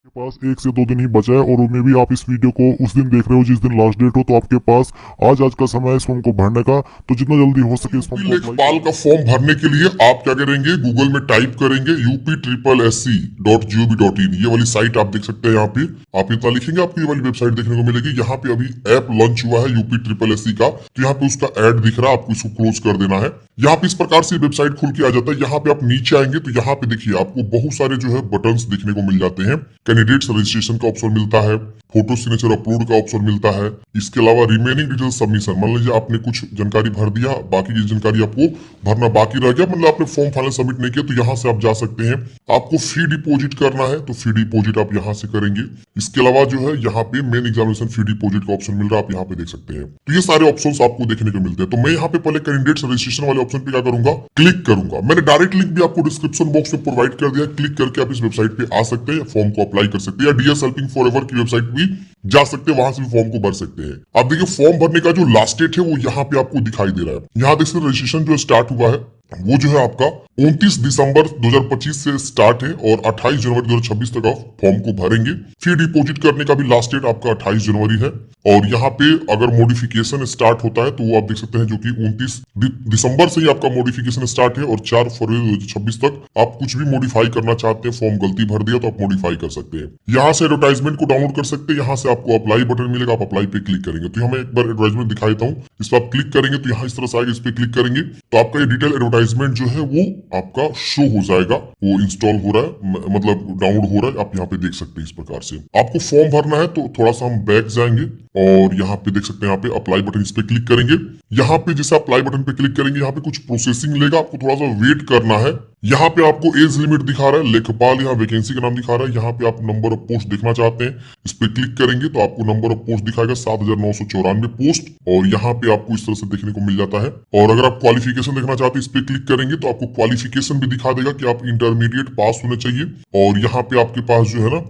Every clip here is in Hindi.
के पास 1 से 2 दिन ही बचा है और उनमें भी आप इस वीडियो को उस दिन देख रहे हो जिस दिन लास्ट डेट हो, तो आपके पास आज का समय है इस फॉर्म को भरने का। तो जितना जल्दी हो सके इस फॉर्म यूपी को लेखपाल का फॉर्म भरने के लिए आप क्या करेंगे, गूगल में टाइप करेंगे UP SSC.gov.in। ये वाली साइट आप देख सकते हैं। यहाँ पे आप इतना लिखेंगे, आपको ये वाली वेबसाइट देखने को मिलेगी। यहाँ पे अभी ऐप लॉन्च हुआ है UP SSC का, तो यहाँ पे उसका ऐड दिख रहा है, आपको इसको क्लोज कर देना है। यहाँ पे इस प्रकार से वेबसाइट खुल के आ जाता है। यहाँ पे आप नीचे आएंगे तो यहाँ पे देखिए आपको बहुत सारे जो है बटन्स देखने को मिल जाते हैं। कैंडिडेट्स रजिस्ट्रेशन का ऑप्शन मिलता है, फोटो सिग्नेचर अपलोड का ऑप्शन मिलता है। इसके अलावा रिमेनिंग डिटेल सबमिशन, मान लीजिए आपने कुछ जानकारी भर दिया, बाकी की जानकारी आपको भरना बाकी रह गया, मतलब आपने फॉर्म फाइनल सबमिट नहीं किया, तो यहाँ से आप जा सकते हैं। आपको फी डिपोजिट करना है तो फी डिपोजिट आप यहाँ से करेंगे। इसके अलावा जो है यहाँ पे मेन एग्जामिनेशन फी डिपोजिट का ऑप्शन मिल रहा है, आप यहाँ पे देख सकते हैं। तो ये सारे ऑप्शंस आपको देखने को मिलते हैं। तो मैं यहाँ पे पहले कैंडिडेट्स रजिस्ट्रेशन वाले ऑप्शन पे क्या करूंगा, क्लिक करूंगा। मैंने डायरेक्ट लिंक भी आपको डिस्क्रिप्शन बॉक्स में प्रोवाइड कर दिया। क्लिक करके आप इस वेबसाइट पे आ सकते हैं, फॉर्म को अप्लाई कर सकते हैं, या DS हेल्पिंग फॉरएवर की वेबसाइट भी जा सकते हैं, वहां से भी फॉर्म को भर सकते हैं। आप देखिए फॉर्म भरने का जो लास्ट डेट है वो यहाँ पे आपको दिखाई दे रहा है। यहाँ देख सकते रजिस्ट्रेशन जो स्टार्ट हुआ है वो जो है आपका 29 दिसंबर 2025 से स्टार्ट है और 28 जनवरी 2026 तक आप फॉर्म को भरेंगे। फी डिपोजिट करने का भी लास्ट डेट आपका 28 जनवरी है। और यहाँ पे अगर मॉडिफिकेशन स्टार्ट होता है तो वो आप देख सकते हैं, जो कि 29 दिसंबर से ही आपका मॉडिफिकेशन स्टार्ट है और 4 फरवरी 2026 तक आप कुछ भी मॉडिफाई करना चाहते हैं, फॉर्म गलती भर दिया तो आप मॉडिफाई कर सकते हैं। यहाँ से एडवर्टाइजमेंट को डाउनलोड कर सकते हैं। यहाँ से आपको अप्लाई बटन मिलेगा, आप अप्लाई पे क्लिक करेंगे तो हमें एक बार एडवर्टाइजमेंट दिखा देता हूँ। इस पर आप क्लिक करेंगे तो यहाँ इस तरह से आएगा, इस पे क्लिक करेंगे तो आपका ये डिटेल एडवर्टाइजमेंट जो है वो आपका शो हो जाएगा। वो इंस्टॉल हो रहा है, मतलब डाउनलोड हो रहा है, आप यहाँ पे देख सकते हैं। इस प्रकार से आपको फॉर्म भरना है तो थोड़ा सा हम बैक जाएंगे और यहाँ पे देख सकते हैं, यहाँ पे अप्लाई बटन, इस पे क्लिक करेंगे। यहाँ पे जैसे अप्लाई बटन पे क्लिक करेंगे यहाँ पे कुछ प्रोसेसिंग लेगा, आपको थोड़ा सा वेट करना है। यहाँ पे आपको एज लिमिट दिखा रहा है, लेखपाल यहाँ वैकेंसी का नाम दिखा रहा है। यहाँ पे आप नंबर ऑफ पोस्ट देखना चाहते हैं, इस पे क्लिक करेंगे तो आपको नंबर ऑफ पोस्ट दिखाएगा 7994 पोस्ट, और यहाँ पे आपको इस तरह से देखने को मिल जाता है। और अगर आप क्वालिफिकेशन देखना चाहते हैं इस पे क्लिक करेंगे तो आपको क्वालिफिकेशन भी दिखा देगा कि आप इंटरमीडिएट पास होने चाहिए। और यहाँ पे आपके पास जो है ना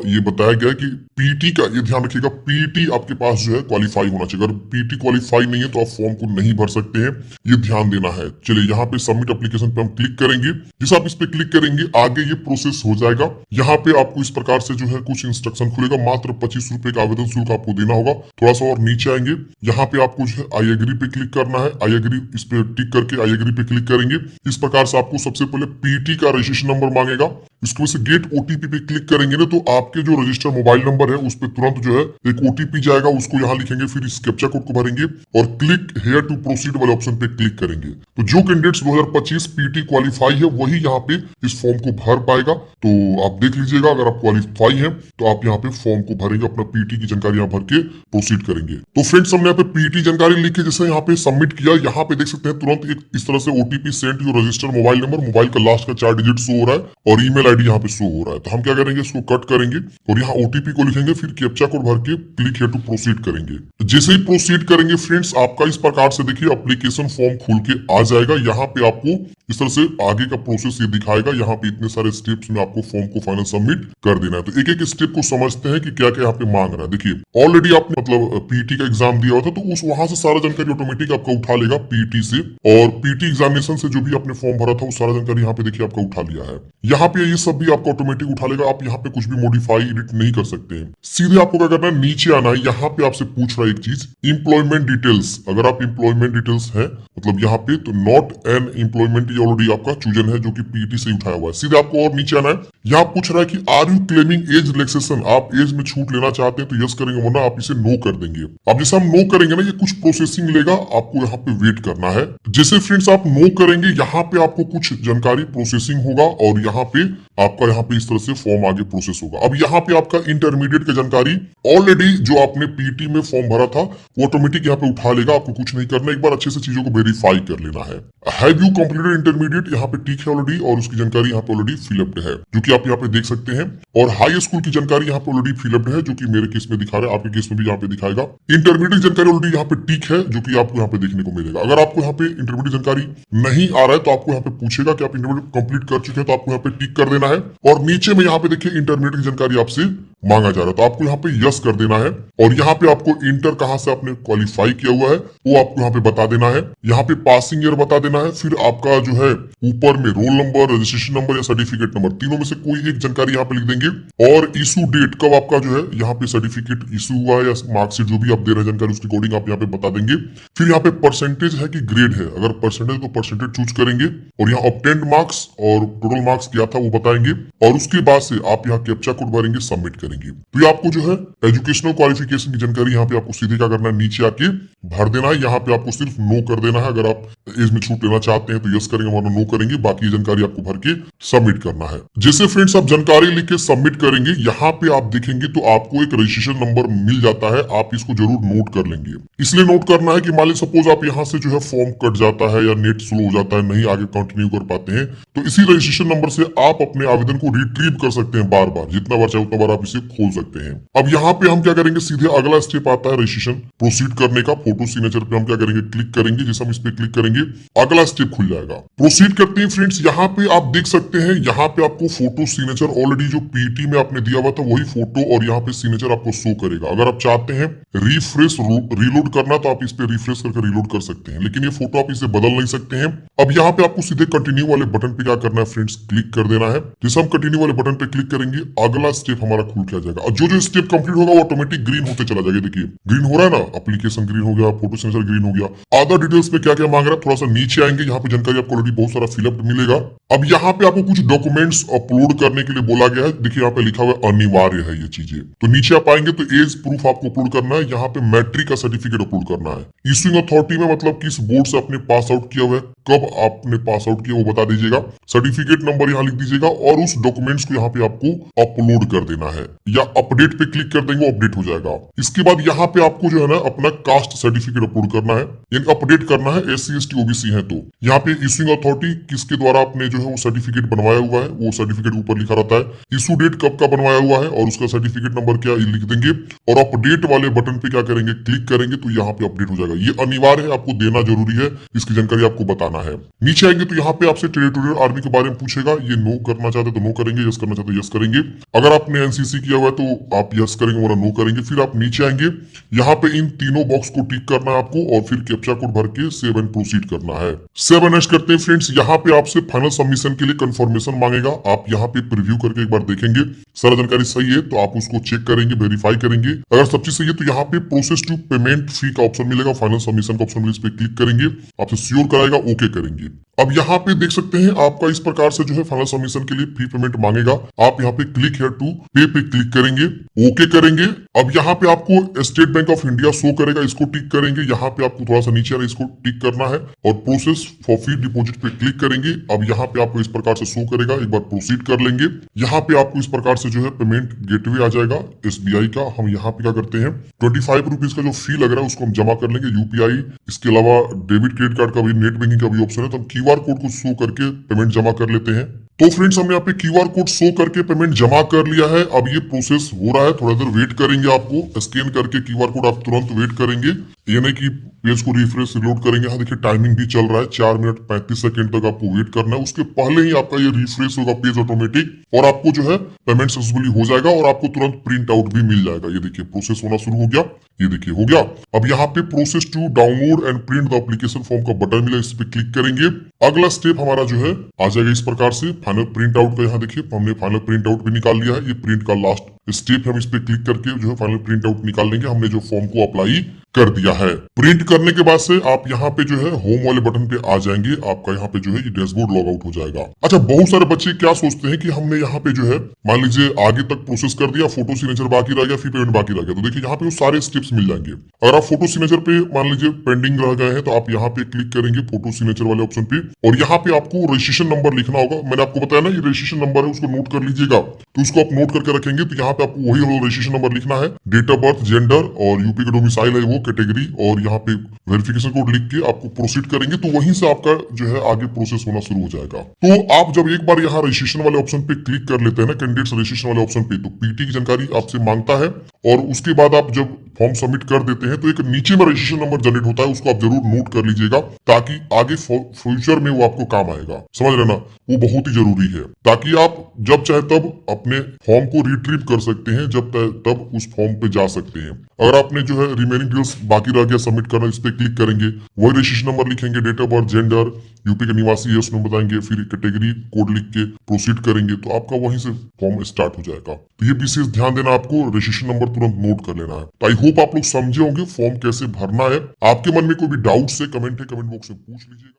ये बताया गया है कि पीटी का, ये ध्यान रखिएगा, पीटी आपके पास जो है क्वालिफाई होना चाहिए। अगर पीटी क्वालिफाई नहीं है तो आप फॉर्म को नहीं भर सकते हैं, ये ध्यान देना है। चलिए यहाँ पे सबमिट एप्लीकेशन पे हम क्लिक करेंगे। जिस आप इस पे क्लिक करेंगे आगे ये प्रोसेस हो जाएगा। यहाँ पे आपको इस प्रकार से जो है कुछ इंस्ट्रक्शन खुलेगा। मात्र 25 रुपए का आवेदन शुल्क आपको देना होगा। थोड़ा सा और नीचे आएंगे, यहाँ पे आपको जो है आई एग्री पे क्लिक करना है। आई एग्री इस पे टिक करके आई एग्री पे क्लिक करेंगे। इस प्रकार से आपको सबसे पहले पीटी का रजिस्ट्रेशन नंबर मांगेगा। इसको वैसे गेट OTP पे क्लिक करेंगे ना तो आपके जो रजिस्टर्ड मोबाइल नंबर है उस पर तुरंत जो है एक OTP जाएगा, उसको यहाँ लिखेंगे, फिर इस कैप्चा कोड को भरेंगे और क्लिक हेयर टू प्रोसीड वाले ऑप्शन पे क्लिक करेंगे। तो जो कैंडिडेट्स 2025 पीटी क्वालिफाई है वही यहाँ पे इस फॉर्म को भर पाएगा। तो आप देख लीजिएगा, अगर आप क्वालिफाई है तो आप यहाँ पे फॉर्म को भरेंगे, अपना पीटी की जानकारी यहाँ भर के प्रोसीड करेंगे। तो फ्रेंड्स हमने यहाँ पे पीटी जानकारी लिख के जैसे यहाँ पे सबमिट किया, यहाँ पे देख सकते हैं तुरंत एक इस तरह से OTP send your registered mobile number, mobile का लास्ट का 4 डिजिट शो हो रहा है और ईमेल आईडी यहाँ पे शो हो रहा है। तो हम क्या करेंगे, इसको कट करेंगे और यहाँ OTP को लिखेंगे, फिर कैप्चा कोड भर के क्लिक हियर टू प्रोसीड करेंगे। जैसे ही प्रोसीड करेंगे फ्रेंड्स आपका इस प्रकार से देखिए एप्लीकेशन फॉर्म खुल के आ जाएगा। यहाँ पे आपको इस तरह से आगे का प्रोसेस ये दिखाएगा। यहाँ पे इतने सारे स्टेप्स में आपको फॉर्म को फाइनल सबमिट कर देना है। तो एक एक स्टेप को समझते हैं कि क्या क्या यहाँ पे मांग रहा है। देखिए ऑलरेडी आपने मतलब पीटी का एग्जाम दिया हुआ था तो उस वहां से सारा जानकारी ऑटोमेटिक आपका उठा लेगा पीटी से, और पीटी एग्जामिनेशन से जो भी आपने फॉर्म भरा था वो सारा जानकारी यहाँ पे देखिए आपका उठा लिया है। यहाँ पे ये सब भी आपका ऑटोमेटिक उठा लेगा। आप यहाँ पे कुछ भी मॉडिफाई एडिट नहीं कर सकते हैं। सीधे आपको क्या करना है, नीचे आना है। यहाँ पे आपसे पूछ रहा है एक चीज, एम्प्लॉयमेंट डिटेल्स। अगर आप एम्प्लॉयमेंट डिटेल्स है मतलब यहाँ पे, तो नॉट एन एम्प्लॉयमेंट ये ऑलरेडी आपका चूजन है जो कि पीटी से उठाया हुआ है। सीधे आपको और नीचे आना है। यहाँ पूछ रहा है कि are you claiming age relaxation, आप एज में छूट लेना चाहते हैं तो यस करेंगे, वरना आप इसे नो कर देंगे। अब जैसे हम नो करेंगे ना, ये कुछ प्रोसेसिंग लेगा, आपको यहाँ पे वेट करना है। जैसे फ्रेंड्स आप नो करेंगे यहाँ पे आपको कुछ जानकारी प्रोसेसिंग होगा और यहाँ पे आपका यहाँ पे इस तरह से फॉर्म आगे प्रोसेस होगा। अब यहाँ पे आपका इंटरमीडिएट की जानकारी ऑलरेडी जो आपने पीटी में फॉर्म भरा था वो ऑटोमेटिक यहाँ पे उठा लेगा। आपको कुछ नहीं करना, एक बार अच्छे से चीजों को वेरीफाई कर लेना है। हैव यू कंप्लीटेड इंटरमीडिएट, यहाँ पे टिक है ऑलरेडी और उसकी जानकारी यहाँ पे ऑलरेडी फिलअप्ड है जो कि आप यहाँ पे देख सकते हैं। और हाई स्कूल की जानकारी यहाँ पे ऑलरेडी फिलअप्ड है जो कि मेरे केस में दिखा रहा है, आपके केस में भी यहाँ पे दिखाएगा। इंटरमीडिएट जानकारी ऑलरेडी यहाँ पे टिक है जो कि आपको यहाँ पे देखने को मिलेगा। अगर आपको यहाँ पे इंटरमीडिएट जानकारी नहीं आ रहा है तो आपको यहाँ पे पूछेगा कि आप इंटरमीडिएट कंप्लीट कर चुके हैं, तो आपको यहाँ पे टिक कर देना है। और नीचे में यहाँ पे देखिए इंटरमीडिएट की जानकारी आपसे मांगा जा रहा है। तो आपको यहाँ पे यस कर देना है और यहाँ पे आपको इंटर कहाँ से आपने क्वालिफाई किया हुआ है वो आपको यहाँ पे बता देना है। यहाँ पे पासिंग ईयर बता देना है। फिर आपका जो है ऊपर में रोल नंबर, रजिस्ट्रेशन नंबर या सर्टिफिकेट नंबर, तीनों में से कोई एक जानकारी यहाँ पे लिख देंगे और इशू डेट कब आपका जो है यहाँ पे सर्टिफिकेट इशू हुआ है या मार्कशीट जो भी आप दे रहे हैं जानकारी उसके अकॉर्डिंग आप यहाँ पे बता देंगे। फिर यहाँ पे परसेंटेज है कि ग्रेड है, अगर परसेंटेज तो परसेंटेज चूज करेंगे और यहाँ ऑब्टेन्ड मार्क्स और टोटल मार्क्स क्या था वो बताएंगे और उसके बाद से आप यहाँ कैप्चा कोड भरेंगे, सबमिट करेंगे। तो ये आपको जो है एजुकेशनल क्वालिफिकेशन की जानकारी यहाँ पे आपको सीधे क्या करना है, नीचे आके भर देना है। यहाँ पे आपको सिर्फ नो कर देना है। अगर आप एज में छूट लेना चाहते हैं तो यस करेंगे वरना नो करेंगे। बाकी ये जानकारी आपको भर के सबमिट करना है। जैसे फ्रेंड्स आप जानकारी लिख के सबमिट करेंगे यहाँ पे आप देखेंगे तो आपको एक रजिस्ट्रेशन नंबर मिल जाता है। आप इसको जरूर नोट कर लेंगे। इसलिए नोट करना है कि मान ली सपोज आप यहाँ से जो है फॉर्म कट जाता है या नेट स्लो हो जाता है, नहीं आगे कंटिन्यू कर पाते हैं, तो इसी रजिस्ट्रेशन नंबर से आप अपने आवेदन को रिट्रीव कर सकते हैं। बार बार जितना बार चाहे उतना बार आप इसे खोल सकते हैं। अब यहाँ पे हम क्या करेंगे, सीधे अगला स्टेप आता है रजिस्ट्रेशन प्रोसीड करने का। फोटो सिग्नेचर पे हम क्या करेंगे, क्लिक करेंगे। जैसे हम इस पे क्लिक करेंगे अगला स्टेप खुल जाएगा। प्रोसीड करते हैं फ्रेंड्स। यहाँ पे आप देख सकते हैं यहाँ पे आपको फोटो सिग्नेचर ऑलरेडी जो पीटी में आपने दिया हुआ था वही फोटो और यहाँ पे सिग्नेचर आपको शो करेगा। अगर आप चाहते हैं रिफ्रेश रीलोड करना तो आप इस पे रिफ्रेश करके रीलोड कर सकते हैं, लेकिन ये फोटो आप इसे बदल नहीं सकते हैं। अब यहाँ पे आपको सीधे कंटिन्यू वाले बटन पे क्या करना है फ्रेंड्स, क्लिक कर देना है। जैसे हम कंटिन्यू वाले बटन पे क्लिक करेंगे अगला स्टेप हमारा खुल के आ जाएगा और जो स्टेप कंप्लीट होगा वो ऑटोमेटिक ग्रीन होते चला जाएगा। देखिए ग्रीन हो रहा है ना, एप्लीकेशन ग्रीन हो गया, फोटो सिग्नेचर ग्रीन हो गया। अदर डिटेल्स में क्या क्या मांग रहा है, थोड़ा सा नीचे आएंगे, यहाँ पे जानकारी आपको ऑलरेडी बहुत सारा फिलअप मिलेगा। अब यहाँ पे आपको कुछ डॉक्यूमेंट्स अपलोड करने के लिए बोला गया है। देखिए यहाँ पे लिखा हुआ है अनिवार्य है ये चीजें। तो नीचे आप आएंगे तो एज प्रूफ आपको अपलोड करना है। यहाँ पे मैट्रिक का सर्टिफिकेट अपलोड करना है। इश्यूइंग अथॉरिटी में मतलब किस बोर्ड से आपने पास आउट किया हुआ है, कब आपने पास आउट किया वो बता दीजिएगा। सर्टिफिकेट नंबर यहाँ लिख दीजिएगा और उस डॉक्यूमेंट्स को यहाँ पे आपको अपलोड कर देना है या अपडेट पे क्लिक कर देंगे, अपडेट हो जाएगा। इसके बाद यहाँ पे आपको जो है ना अपना कास्ट सर्टिफिकेट अपलोड करना है, यानी अपडेट करना है। SC ST OBC है तो यहाँ पे इश्यूइंग अथॉरिटी किसके द्वारा आपने जो है वो सर्टिफिकेट बनवाया हुआ है, वो सर्टिफिकेट ऊपर लिखा रहता है। इशू डेट कब का बनवाया हुआ है और उसका सर्टिफिकेट नंबर क्या ये लिख देंगे और अपडेट वाले बटन पे क्या करेंगे, क्लिक करेंगे तो यहाँ पे अपडेट हो जाएगा। ये अनिवार्य है, आपको देना जरूरी है, इसकी जानकारी आपको बताना है। नीचे आएंगे तो यहाँ पे आपसे टेरिटोरियल आर्मी के बारे में पूछेगा। ये नो करना चाहते तो नो करेंगे, यस करना चाहते यस करेंगे। अगर आपने NCC किया हुआ है तो आप यस करेंगे वरना नो करेंगे। फिर आप नीचे आएंगे, यहाँ पे इन तीनों बॉक्स को टिक करना है आपको और फिर कैप्चा कोड भर के सेव एंड प्रोसीड करना है। सेव एंड नेक्स्ट करते हैं फ्रेंड्स। यहाँ पे आपसे फाइनल सबमिशन के लिए कंफर्मेशन मांगेगा। आप यहाँ पे प्रीव्यू करके एक बार देखेंगे, सारा जानकारी सही है तो आप उसको चेक करेंगे, वेरीफाई करेंगे। अगर सब चीज सही है तो यहाँ पे प्रोसेस टू पेमेंट फी का ऑप्शन मिलेगा, फाइनल सबमिशन का ऑप्शन मिलेगा, इस पे क्लिक करेंगे, आपसे श्योर कराएगा, ओके करेंगे। अब यहाँ पे देख सकते हैं आपका इस प्रकार से जो है फाइनल सबमिशन के लिए फी पेमेंट मांगेगा। आप यहाँ पे क्लिक हियर टू पे पे क्लिक करेंगे, ओके करेंगे। अब यहाँ पे आपको state bank of India show करेगा, इसको टिक करेंगे। यहाँ पे आपको थोड़ा सा नीचे आ रहा है, इसको टिक करना है और प्रोसेस फॉर फी डिपॉजिट पे क्लिक करेंगे। अब यहाँ पे आपको इस प्रकार से शो करेगा, एक बार प्रोसीड कर लेंगे। यहाँ पे आपको इस प्रकार से जो है पेमेंट गेटवे आ जाएगा SBI का। हम यहाँ पे क्या करते हैं 25 रुपीज का जो फी लग रहा है उसको हम जमा कर लेंगे। UPI, इसके अलावा डेबिट क्रेडिट कार्ड का भी, नेट बैंकिंग का भी ऑप्शन है, तो हम QR कोड को शो करके पेमेंट जमा कर लेते हैं। तो फ्रेंड्स हमने यहाँ पे QR कोड शो करके पेमेंट जमा कर लिया है। अब ये प्रोसेस हो रहा है, थोड़ा देर वेट करेंगे। आपको स्कैन करके QR कोड आप तुरंत वेट करेंगे, ये नहीं कि पेज को रिफ्रेश रिलोड करेंगे। हाँ देखिए टाइमिंग भी चल रहा है, 4 मिनट 35 सेकंड तक आपको वेट करना है। उसके पहले ही आपका ये रिफ्रेश होगा पेज ऑटोमेटिक और आपको जो है पेमेंट सक्सेसफुली हो जाएगा और आपको तुरंत प्रिंट आउट भी मिल जाएगा। ये देखिए प्रोसेस होना शुरू हो गया, ये देखिए हो गया। अब यहाँ पे process to download and print the application form का बटन मिला, इस पे क्लिक करेंगे। अगला स्टेप हमारा जो है आ जाएगा इस प्रकार से फाइनल प्रिंट आउट का। यहाँ देखिए हमने फाइनल प्रिंट आउट भी निकाल लिया है। ये प्रिंट का लास्ट स्टेप हम इस पे क्लिक करके जो है फाइनल प्रिंट आउट निकाल लेंगे। हमने जो फॉर्म को अप्लाई कर दिया है। प्रिंट करने के बाद से आप यहाँ पे जो है होम वाले बटन पे आ जाएंगे। आपका यहाँ पे जो है ये डैशबोर्ड लॉग आउट हो जाएगा। अच्छा, बहुत सारे बच्चे क्या सोचते हैं कि हमने यहाँ पे जो है मान लीजिए आगे तक प्रोसेस कर दिया, फोटो सिग्नेचर बाकी रह गया, फिर पेमेंट बाकी रह गया, तो देखिए यहाँ पे वो सारे स्टेप्स मिल जाएंगे। अगर आप फोटो सिग्नेचर पे मान लीजिए पेंडिंग रह गए हैं तो आप यहाँ पे क्लिक करेंगे फोटो सिग्नेचर वाले ऑप्शन पे और यहाँ पे आपको रजिस्ट्रेशन नंबर लिखना होगा। मैंने आपको बताया ना ये रजिस्ट्रेशन नंबर है, उसको नोट कर लीजिएगा। तो उसको आप नोट करके रखेंगे तो यहाँ पे आपको वही रजिस्ट्रेशन नंबर लिखना है, डेट ऑफ बर्थ, जेंडर और यूपी का डोमिसाइल है वो, कैटेगरी और यहाँ पे वेरिफिकेशन कोड लिख के आपको प्रोसीड करेंगे तो वहीं से आपका जो है आगे प्रोसेस होना शुरू हो जाएगा। तो आप जब एक बार यहाँ रजिस्ट्रेशन वाले ऑप्शन पे क्लिक कर लेते हैं ना, कैंडिडेट्स रजिस्ट्रेशन वाले ऑप्शन पे, तो पीटी की जानकारी आपसे मांगता है और उसके बाद आप जब फॉर्म सबमिट कर देते हैं तो एक नीचे में रजिस्ट्रेशन नंबर जनरेट होता है, उसको आप जरूर नोट कर लीजिएगा ताकि आगे फ्यूचर में वो आपको काम आएगा। समझ रहे ना, वो बहुत ही जरूरी है ताकि आप जब चाहे तब अपने फॉर्म को रिट्रीव कर सकते हैं, जब तब उस फॉर्म पे जा सकते हैं। अगर आपने जो है रिमेनिंग डिटेल्स बाकी रह गया सबमिट करना, इस पे क्लिक करेंगे, वही रजिस्ट्रेशन नंबर लिखेंगे, date of birth, gender, UP के निवासी है उसमें बताएंगे, फिर कैटेगरी कोड लिख के प्रोसीड करेंगे तो आपका वहीं से फॉर्म स्टार्ट हो जाएगा। तो ये विशेष ध्यान देना, आपको रजिस्ट्रेशन नंबर तुरंत नोट कर लेना है। तो आई होप आप लोग समझे होंगे फॉर्म कैसे भरना है। आपके मन में कोई भी डाउट्स है, कमेंट बॉक्स में पूछ लीजिएगा।